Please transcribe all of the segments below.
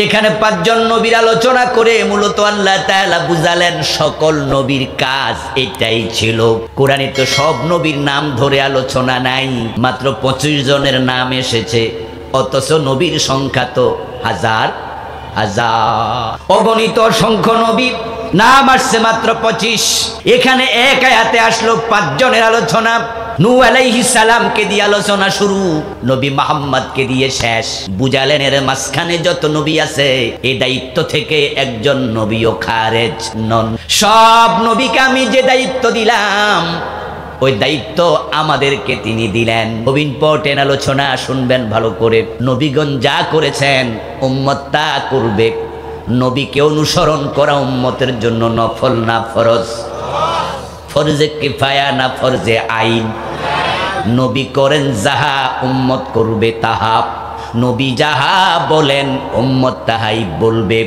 এখানে 5 জন নবীর আলোচনা করে মূলত আল্লাহ তাআলা বুঝালেন সকল নবীর কাজ এটাই ছিল। কোরআনে তো সব নবীর নাম ধরে আলোচনা নাই, মাত্র 25 জনের নাম এসেছে, অথচ নবীর সংখ্যা তো হাজার হাজার, অগণিত অসংখ্য নবী, নাম আসছে মাত্র 25। এখানে এক আয়াতে আসলো 5 জনের আলোচনা। নূহ আলাইহিস সালামকে দিয়ে আলোচনা শুরু, নবী মুহাম্মদকে দিয়ে শেষ। বুঝালেন এর মাঝখানে যত নবী আছে এই দায়িত্ব থেকে একজন নবীও খারেজ নন। সব নবীকে আমি যে দায়িত্ব দিলাম ওই দায়িত্ব আমাদেরকে তিনি দিলেন। খুব ইম্পর্টেন্ট আলোচনা, শুনবেন ভালো করে। নবীগণ যা করেছেন উম্মত তা করবে। নবীকে অনুসরণ করা উম্মতের জন্য নফল না ফরজ? ফরজে কিফায়া না ফরজে আইন? নবী করেন যাহা উম্মত করবে তাহা। নবী যাহা বলেন উম্মত তাহাই বলবে।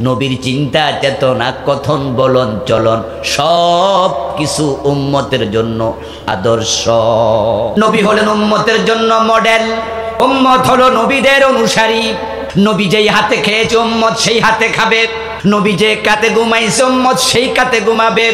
নবীর চিন্তা চেতনা কথন বলন চলন সব কিছু উম্মতের জন্য আদর্শ। নবী হলেন উম্মতের জন্য মডেল, উম্মত হলো নবীদের অনুসারী। নবী যেই হাতে খেয়েছে উম্মত সেই হাতে খাবে, নবী যে কাতে ঘুমাইছে উম্মত সেই কাতে ঘুমাবে,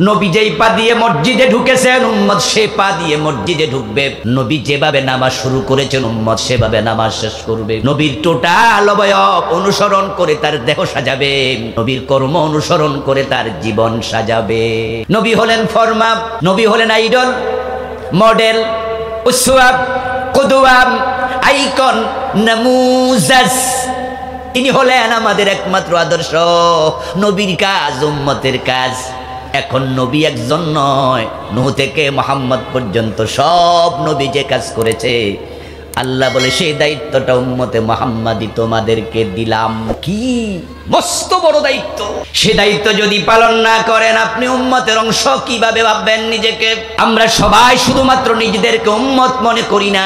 নবী যেই পা দিয়ে মসজিদে ঢুকেছেন উম্মত সে পা দিয়ে মসজিদে ঢুকবে, নবী যেভাবে নামাজ শুরু করেছেন উম্মত সেভাবে নামাজ শেষ করবে। নবীর টোটাল অবয়ব অনুসরণ করে তার দেহ সাজাবে, নবীর কর্ম অনুসরণ করে তার জীবন সাজাবে। নবী হলেন ফরমা, নবী হলেন আইডল, মডেল, উসওয়া, কুদওয়া, আইকন, নামুজাজ। তিনি হলেন আমাদের একমাত্র আদর্শ। নবীর কাজ উম্মতের কাজ। এখন নবী একজন নয়, নূহ থেকে মুহাম্মদ পর্যন্ত সব নবী যে কাজ করেছে আল্লাহ বলে সেই দায়িত্বটা উম্মতে মুহাম্মাদি তোমাদেরকে দিলাম। কি মস্ত বড় দায়িত্ব! সে দায়িত্ব যদি পালন না করেন আপনি উম্মতের অংশ কিভাবে ভাববেন নিজেকে? আমরা সবাই শুধুমাত্র নিজেদেরকে উম্মত মনে করি না,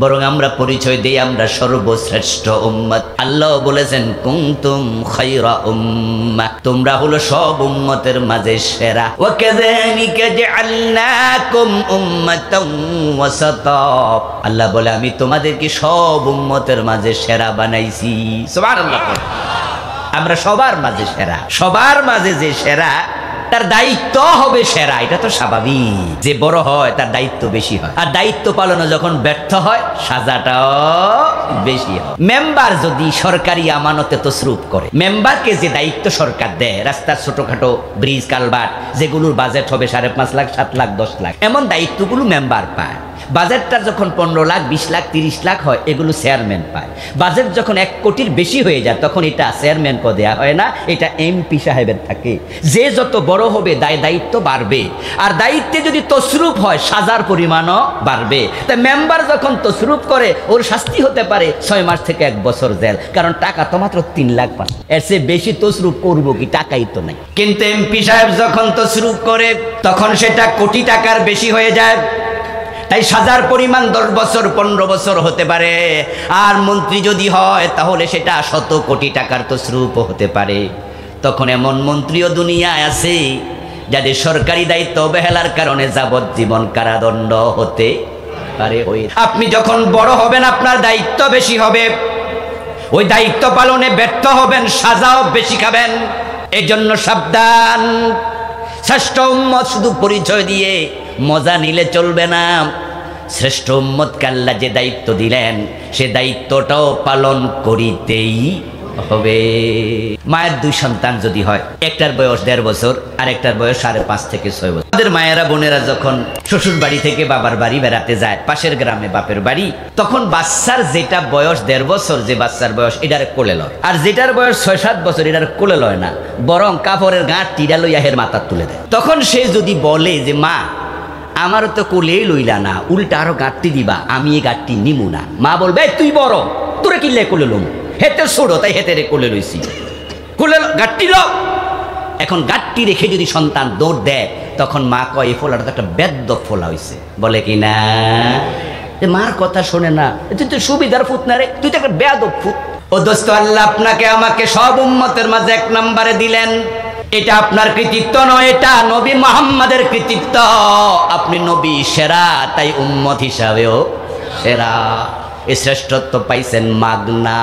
বরং আমরা পরিচয় দেই আমরা সর্বশ্রেষ্ঠ উম্মত। আল্লাহ বলেছেন কুনতুম খায়রা উম্মাহ, তোমরা হলো সব উম্মতের মাঝে সেরা। ওয়া কাযালিকা জাআলনাকুম উম্মাতান ওয়াসাতা, আল্লাহ বলে আমি তোমাদেরকে সব উম্মতের মাঝে সেরা বানাইছি। সুবহানাল্লাহ। আমরা সবার মাঝে সেরা, সবার মাঝে যে সেরা তার দায়িত্ব হবে সেরা, এটা তো স্বাভাবিক। যে বড় হয় তার দায়িত্ব বেশি হয়, আর দায়িত্ব পালনে যখন ব্যর্থ হয় সাজাটাও বেশি হয়। মেম্বার যদি সরকারি আমানতে তসরুফ করে, মেম্বারকে যে দায়িত্ব সরকার দেয়, রাস্তার ছোটখাটো ব্রিজ কালভার্ট যেগুলোর বাজেট হবে 5.5 লাখ 7 লাখ 10 লাখ, এমন দায়িত্বগুলো মেম্বার পায়। বাজেটটা যখন 15 লাখ 20 লাখ 30 লাখ হয় এগুলো চেয়ারম্যান পায়। বাজেট যখন 1 কোটির বেশি হয়ে যায় তখন এটা চেয়ারম্যান পদে দেওয়া হয় না, এটা এমপি সাহেবের থাকে। যে যত বড় হবে দায়িত্ব বাড়বে, আর দায়িত্বে যদি তসরুফ হয় সাজার পরিমাণও বাড়বে। তাই মেম্বার যখন তসরুফ করে ওর শাস্তি হতে পারে 6 মাস থেকে 1 বছর জেল, কারণ টাকা তো মাত্র 3 লাখ পায়। এর চেয়ে বেশি তসরুফ করবো কি? টাকাই তো নাই। কিন্তু এমপি সাহেব যখন তসরুফ করে তখন সেটা কোটি টাকার বেশি হয়ে যায়। তাই সাজার পরিমাণ 10 বছর 15 বছর হতে পারে। আর মন্ত্রী যদি হয় তাহলে সেটা 100 কোটি টাকার তসরুফ হতে পারে। তখন এমন মন্ত্রীও দুনিয়ায় আছে যাদের সরকারি দায়িত্ব অবহেলার কারণে যাবজ্জীবন কারাদণ্ড হতে পারে। আপনি যখন বড় হবেন আপনার দায়িত্ব বেশি হবে, ওই দায়িত্ব পালনে ব্যর্থ হবেন, সাজাও বেশি খাবেন। এজন্য সাবধান। শ্রেষ্ঠ উম্মত শুধু পরিচয় দিয়ে মজা নিলে চলবে না। শ্রেষ্ঠ উম্মতকে আল্লাহ যে দায়িত্ব দিলেন সে দায়িত্বটাও পালন করিতেই হবে। মায়ের 2 সন্তান যদি হয়, একটার বয়স 1.5 বছর আর একটার বয়স 5.5 থেকে 6 বছর, আমাদের মায়েরা বোনেরা যখন শ্বশুর বাড়ি থেকে বাবার বাড়ি বেড়াতে যায়, পাশের গ্রামে বাপের বাড়ি, তখন বাচ্চার যেটা বয়স 1.5 বছর, যে বাচ্চার বয়স এটার কোলে লয়, আর যেটার বয়স 6-7 বছর এটার কোলে লয় না, বরং কাপড়ের গাঁট টিরা লইয়া হের মাথা তুলে দেয়। তখন সে যদি বলে যে মা আমারও তো কোলেই লইলা না, উল্টা আরো গাঁটটি দিবা, আমি এই গাঁটটি নিমু না, মা বলবে তুই বড়, তোরে কিনলে কোলে লম, হেতে ছোড়ো তাই হেতে রে কোলে লইছি, কোলে গাঁটটি লো। এখন গাঁটটি রেখে যদি সন্তান দৌড় দেয় তখন মা কয় এই ফোলাটা তো একটা বেদ্য ফোলা হয়েছে, বলে কি না? মার কথা শোনে না, তুই তো সুবিধার ফুত না রে, তুই তো একটা বেয়াদব ফুত। ও দোস্ত, আল্লাহ আপনাকে আমাকে সব উম্মতের মাঝে 1 নম্বরে দিলেন। এটা আপনার কৃতিত্ব নয়, এটা নবী মুহাম্মাদের কৃতিত্ব। আপনি নবী সেরা, তাই উম্মত হিসাবেও সেরা। এই শ্রেষ্ঠত্ব পাইছেন মাগনা।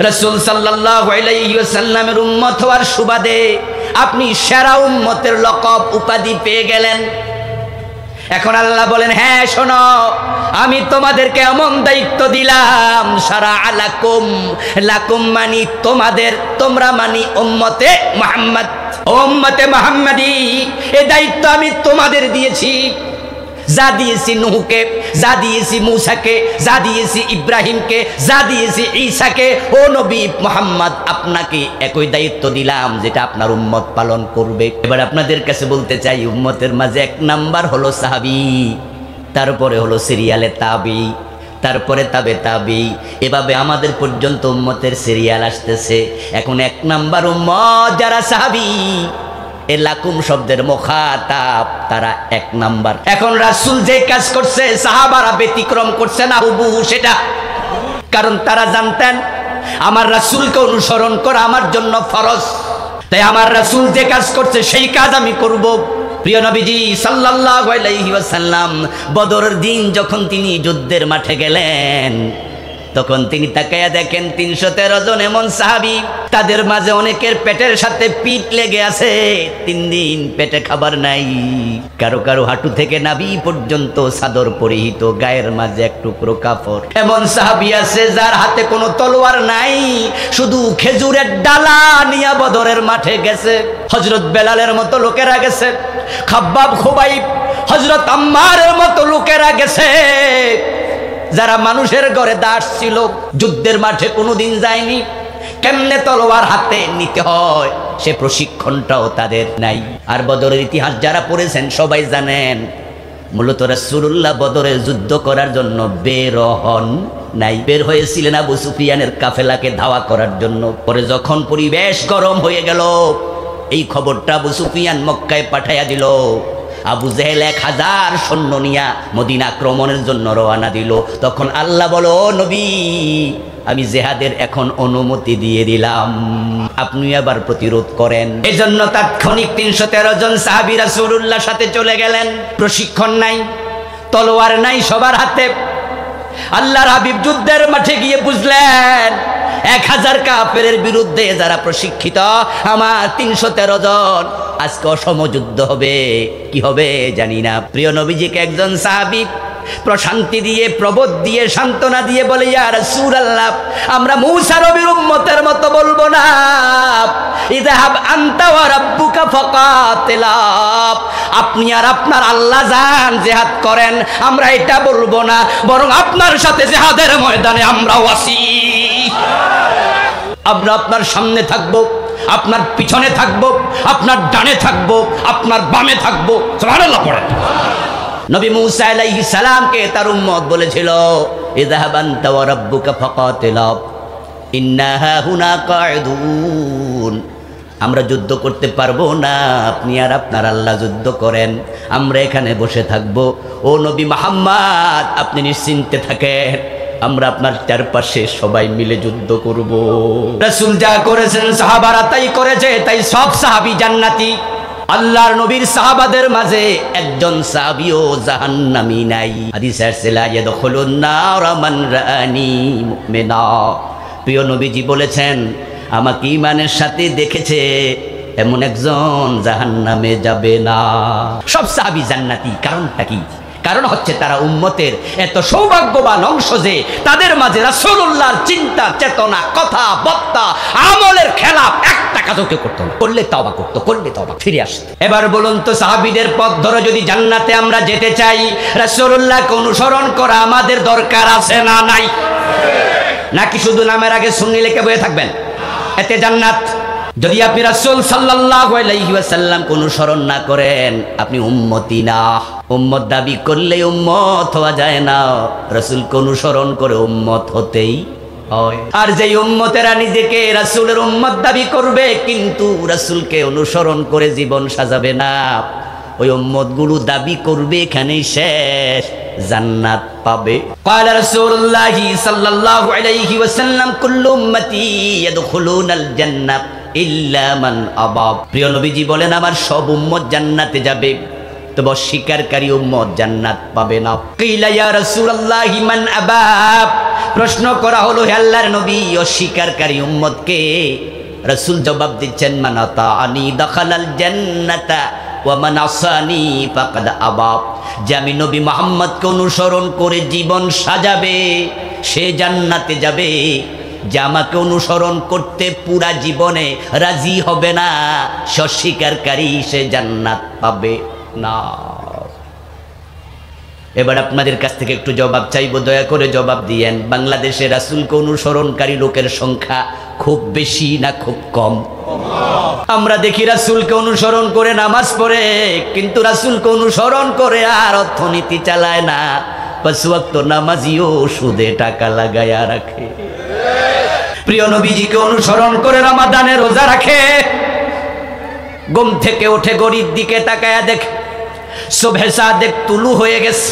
রাসূল সাল্লাল্লাহু আলাইহি ওয়াসাল্লামের উম্মত হওয়ার সুবাদে আপনি সেরা উম্মতের লকব উপাধি পেয়ে গেলেন। এখন আল্লাহ বলেন, হ্যাঁ শোনো, আমি তোমাদেরকে এমন দায়িত্ব দিলাম, সারা আলাকুম, লাকুম মানি তোমাদের, তোমরা মানি উম্মতে মুহাম্মদ, উম্মতে মুহাম্মাদি, এই দায়িত্ব আমি তোমাদের দিয়েছি। যা দিয়েছি নূহকে, যা দিয়েছি মূসাকে, যা দিয়েছি ইব্রাহিমকে, যা দিয়েছি ঈসাকে, ও নবী মুহাম্মদ আপনাকে একই দায়িত্ব দিলাম যেটা আপনার উম্মত পালন করবে। এবার আপনাদের কাছে বলতে চাই, উম্মতের মাঝে 1 নাম্বার হলো সাহাবী, তারপরে হলো সিরিয়ালে তাবি, তারপরে তাবে তাবি, এভাবে আমাদের পর্যন্ত উম্মতের সিরিয়াল আসতেছে। এখন 1 নাম্বার উম্মত যারা সাহাবী, এ লাকুম শব্দের মুখাতাব তারা 1 নাম্বার। এখন রাসূল যে কাজ করছে সাহাবারা ব্যতিক্রম করছে না হুবহু সেটা, কারণ তারা জানতেন আমার রাসূলকে অনুসরণ করা আমার জন্য ফরজ, তাই আমার রাসূল যে কাজ করছে সেই কাজ আমি করব। প্রিয় নবীজি সাল্লাল্লাহু আলাইহি ওয়াসাল্লাম বদরের দিন যখন তিনি যুদ্ধের মাঠে গেলেন, তখন তিনি তাকায়া দেখেন 313 জন এমন সাহাবী, তাদের মাঝে অনেকের পেটের সাথে পিঠ লেগে আছে, 3 দিন পেটে খাবার নাই, কারো কারো হাঁটু থেকে নাভি পর্যন্ত চাদর পরিহিত, গায়ের মাঝে এক টুকরো কাপড়। এমন সাহাবী আছে যার হাতে কোনো তলোয়ার নাই, শুধু খেজুরের ডালা নিয়ে বদরের মাঠে গেছে। হযরত বেলালের মতো লোকেরা গেছে, খাব্বাব, খুবাইব, হযরত আম্মারের মতো লোকেরা গেছে, যারা মানুষের ঘরে দাস ছিল, যুদ্ধের মাঠে কোনোদিন যায়নি, কেমনে তলোয়ার হাতে নিতে হয় সে প্রশিক্ষণটাও তাদের নাই। আর বদরের ইতিহাস যারা পড়েছেন সবাই জানেন, মূলত রাসূলুল্লাহ বদরে যুদ্ধ করার জন্য বের হন নাই, বের হয়েছিলেন আবু সুফিয়ানের কাফেলাকে ধাওয়া করার জন্য। পরে যখন পরিবেশ গরম হয়ে গেল, এই খবরটা আবু সুফিয়ান মক্কায় পাঠাইয়া দিল। আবু জেহেল 1000 সৈন্য নিয়া মদিনা আক্রমণের জন্য রওনা দিল। তখন আল্লাহ বলো, নবী আমি জিহাদের এখন অনুমতি দিয়ে দিলাম, আপনি আবার প্রতিরোধ করেন। এজন্য তাৎক্ষণিক 313 জন সাহাবী রাসূলুল্লাহর সাথে চলে গেলেন। প্রশিক্ষণ নাই, তলোয়ার নাই সবার হাতে। আল্লাহর হাবিব যুদ্ধের মাঠে গিয়ে বুঝলেন 1000 কাফেরের বিরুদ্ধে যারা প্রশিক্ষিত আমার 313 জন, আজকে অসম যুদ্ধ হবে, কি হবে জানি না। প্রিয় নবীজিকে একজন সাহাবী প্রশান্তি দিয়ে, প্রবোধ দিয়ে, সান্ত্বনা দিয়ে বলে, ইয়া রাসূলুল্লাহ আমরা মূসা নবীর উম্মতের মতো বলবো না, ইযহাব আনতা ওয়া রাব্বুকা ফাকাতিলা, আপনি আর আপনার আল্লাহ যান জিহাদ করেন, আমরা এটা বলবো না, বরং আপনার সাথে জিহাদের ময়দানে আমরাও আছি। আমরা আপনার সামনে থাকবো, আপনার পিছনে থাকবো, আপনার ডানে থাকবো, আপনার বামে থাকবো। সুবহানাল্লাহ পড়েন। নবী মূসা আলাইহিস সালামকে তার উম্মত বলেছিল, ইযহাব আনতা ওয়া রাব্বুকা ফাকাতিলা ইন্না হাহুনা কাঈদুন, আমরা যুদ্ধ করতে পারবো না, আপনি আর আপনার আল্লাহ যুদ্ধ করেন, আমরা এখানে বসে থাকবো। ও নবী মুহাম্মদ আপনি নিশ্চিন্তে থাকেন, আমরা আপনার চারপাশে সবাই মিলে যুদ্ধ করব। রাসূল যা করেছেন সাহাবারা তাই করেছে, তাই সব সাহাবী জান্নাতি। আল্লাহর নবীর সাহাবাদের মাঝে একজন সাহাবীও জাহান্নামী নাই। হাদিসে আছে লা ইয়াদখুলুন নার মান রাআনি মুমিনা, প্রিয় নবীজি বলেছেন আমাকে ঈমানের সাথে দেখেছে এমন একজন জাহান্নামে যাবে না। সব সাহাবী জান্নাতি। কারণটা কি? কারণ হচ্ছে তারা উম্মতের এত সৌভাগ্যবান অংশ যে তাদের মাঝে রাসূলুল্লাহর চিন্তা, চেতনা, কথা, বার্তা, আমলের খেলাফ একটা কাজও কেউ করতো না। করলে তওবা করতো, করলে তওবা ফিরে আসতো। এবার বলুন তো, সাহাবীদের পথ ধরে যদি জান্নাতে আমরা যেতে চাই, রাসূলুল্লাহকে অনুসরণ করা আমাদের দরকার আছে না নাই? নাকি শুধু নামের আগে সুন্নি লিখে বসে থাকবেন এতে জান্নাত? যদি আপনি রাসূল সাল্লাল্লাহু আলাইহি ওয়াসাল্লামকে অনুসরণ না করেন, আপনি উম্মতি না। উম্মত দাবি করলে উম্মত হওয়া যায় না, রাসূলকে অনুসরণ করে উম্মত হতেই হয়। আর যেই উম্মতেরা নিজেকে রাসূলের উম্মত দাবি করবে কিন্তু রাসূলকে অনুসরণ করে জীবন সাজাবে না, ওই উম্মতগুলো দাবি করবে এখানেই শেষ, জান্নাত পাবে। قال رسول الله صلى الله عليه وسلم كل امتي يدخلون الجنه ইল্লা মান আবা। প্রিয় নবীজি বলেন আমার সব উম্মত জান্নাতে যাবে, তবে অস্বীকারী উম্মত জান্নাত পাবে না। কিলা ইয়া রাসূলুল্লাহি মান আবা, প্রশ্ন করা হলো হে আল্লাহর নবী অস্বীকারী উম্মত কে? রাসূল জবাব দিচ্ছেন মান আতাআনি দাখালাল জান্নাতা ওয়া মান আসানি ফাকাদ আবা। যে আমি নবী মুহাম্মদকে অনুসরণ করে জীবন সাজাবে সে জান্নাতে যাবে, যে আমাকে অনুসরণ করতে পুরা জীবনে রাজি হবে না সে অস্বীকারী, সে জান্নাত পাবে না। এবার আপনাদের কাছ থেকে একটু জবাব চাইবো, দয়া করে জবাব দিয়েন। বাংলাদেশে রাসূলকে অনুসরণকারী লোকের সংখ্যা খুব বেশি না খুব কম? আমরা দেখি রাসূলকে অনুসরণ করে নামাজ পড়ে, কিন্তু রাসূলকে অনুসরণ করে আর অর্থনীতি চালায় না। 5 ওয়াক্ত নামাজিও সুদে টাকা লাগায়া রাখে। প্রিয় নবীজিকে অনুসরণ করে রমাদানে রোজা রাখে, ঘুম থেকে উঠে ঘড়ির দিকে তাকায়া দেখে সুবহে সাদেক তুলু হয়ে গেছে।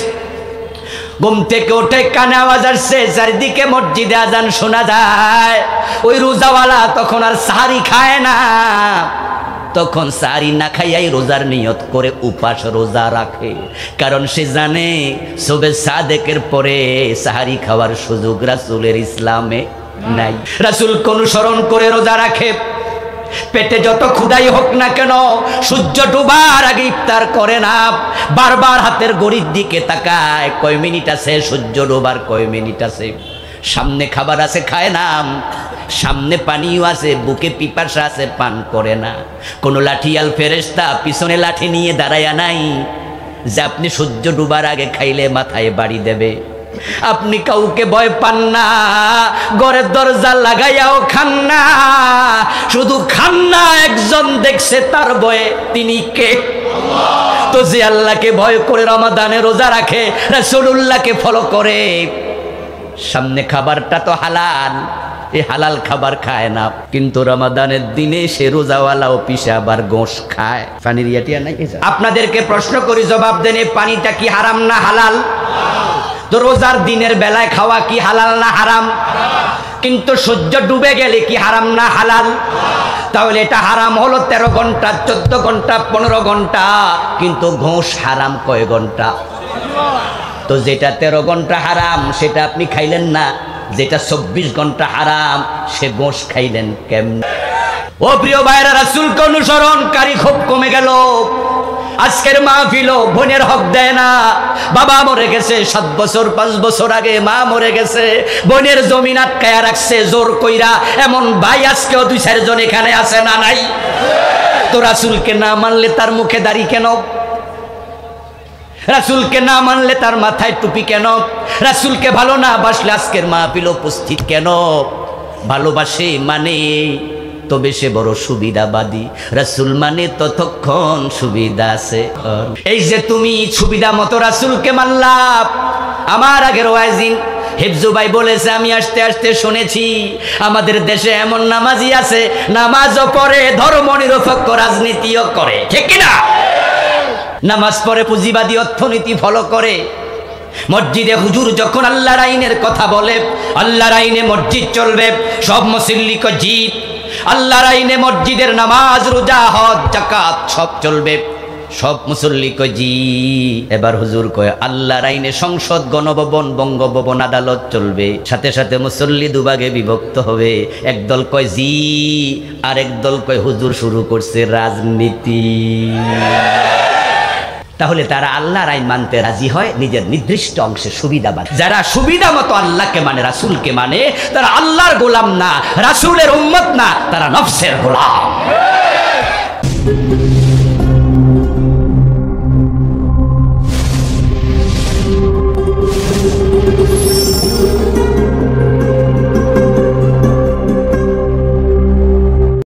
ঘুম থেকে উঠে কানে আওয়াজ আসছে, চারিদিকে মসজিদে আজান শোনা যায়। ওই রোজাওয়ালা তখন আর সাহারি খায় না, তখন সাহারি না খাইয়াই রোজার নিয়ত করে উপাস রোজা রাখে। কারণ সে জানে সুবহে সাদেকের পরে সাহারি খাওয়ার সুযোগ রাসূলের ইসলামে নাই। রাসূলকে অনুসরণ করে রোজা রাখে, পেটে যত ক্ষুধাই হোক না কেন সূর্য ডুবার আগে ইফতার করে না। বারবার হাতের ঘড়ির দিকে তাকায়, কয় মিনিট আছে, সূর্য ডুবার কয় মিনিট আছে। সামনে খাবার আছে, খায় না। সামনে পানিও আছে, বুকে পিপাসা আছে, পান করে না। কোনো লাঠিয়াল ফেরেশতা পিছনে লাঠি নিয়ে দাঁড়ায়া নাই যে আপনি সূর্য ডুবার আগে খাইলে মাথায় বাড়ি দেবে। আপনি কাউকে ভয় পান না, ঘরের দরজা লাগাইয়াও খান না। শুধু খান না একজন দেখছে তার ভয়ে, তিনি কে? তো যে আল্লাহকে ভয় করে রমাদানে রোজা রাখে, রাসূলুল্লাহকে ফলো করে, সামনে খাবারটা তো হালাল, এই হালাল খাবার খায় না, কিন্তু রমাদানের দিনে সে রোজাওয়ালাও পিছে আবার গোশ খায়। পানির ইয়াটিয়া নাই। আপনাদেরকে প্রশ্ন করি, জবাব দেন, এই পানিটা কি হারাম না হালাল? তো রোজার দিনের বেলায় খাওয়া কি হালাল না হারাম? কিন্তু সূর্য ডুবে গেলে কি হারাম না হালাল? তাহলে এটা হারাম হলো 13 ঘন্টা, 14 ঘন্টা, 15 ঘন্টা, কিন্তু ঘোষ হারাম কয় ঘন্টা? তো যেটা 13 ঘন্টা হারাম সেটা আপনি খাইলেন না, যেটা 24 ঘন্টা হারাম সে গোশ খাইলেন কেমনে? ও প্রিয় ভাইরা, রাসূলকে অনুসরণকারী খুব কমে গেল। আজকের মাহফিল বোনের হক দেয় না। বাবা মরে গেছে 7 বছর 5 বছর আগে, মা মরে গেছে, বোনের জমিন আটকায়া রাখছে জোর কইরা। এমন ভাই আজকেও 2-4 জন এখানে আছে না নাই? তো রাসূলকে না মানলে তার মুখে দাড়ি কেন? রাসূলকে না মানলে তার মাথায় টুপি কেন? রাসূলকে ভালো না বাসলে আজকের মাহফিল উপস্থিত কেন? ভালোবাসে মানে তবে সে বড় সুবিধাবাদী। রাসূল মানে ততক্ষণ সুবিধা আছে। এই যে তুমি সুবিধা মতো রাসূলকে মানলা, আমার আগের ওয়াজিন হিফজু ভাই বলেছে, আমি আসতে আসতে শুনেছি আমাদের দেশে এমন নামাজি আছে নামাজও পড়ে, ধর্ম নিরপেক্ষ রাজনীতিও করে, ঠিক কিনা? নামাজ পড়ে, পুঁজিবাদী অর্থনীতি ফলো করে। মসজিদে হুজুর যখন আল্লাহর আইনের কথা বলে, আল্লাহর আইনে মসজিদ চলবে, সব মুসল্লিকে জিত, আল্লাহর আইনে মসজিদের নামাজ রোজা হজ যাকাত সব চলবে, সব মুসল্লিকে জি। এবার হুজুর কয় আল্লাহর আইনে সংসদ, গণভবন, বঙ্গভবন, আদালত চলবে, সাথে সাথে মুসল্লি দুভাগে বিভক্ত হবে। একদল কয় জি, আর একদল কয় হুজুর শুরু করছে রাজনীতি। তাহলে তারা আল্লাহর আইন মানতে রাজি হয় নিজের নির্দিষ্ট অংশে সুবিধাবাদ। যারা সুবিধা মতো আল্লাহকে মানে, রাসূলকে মানে, তারা আল্লাহর গোলাম না, রাসূলের উম্মত না, তারা নফসের গোলাম।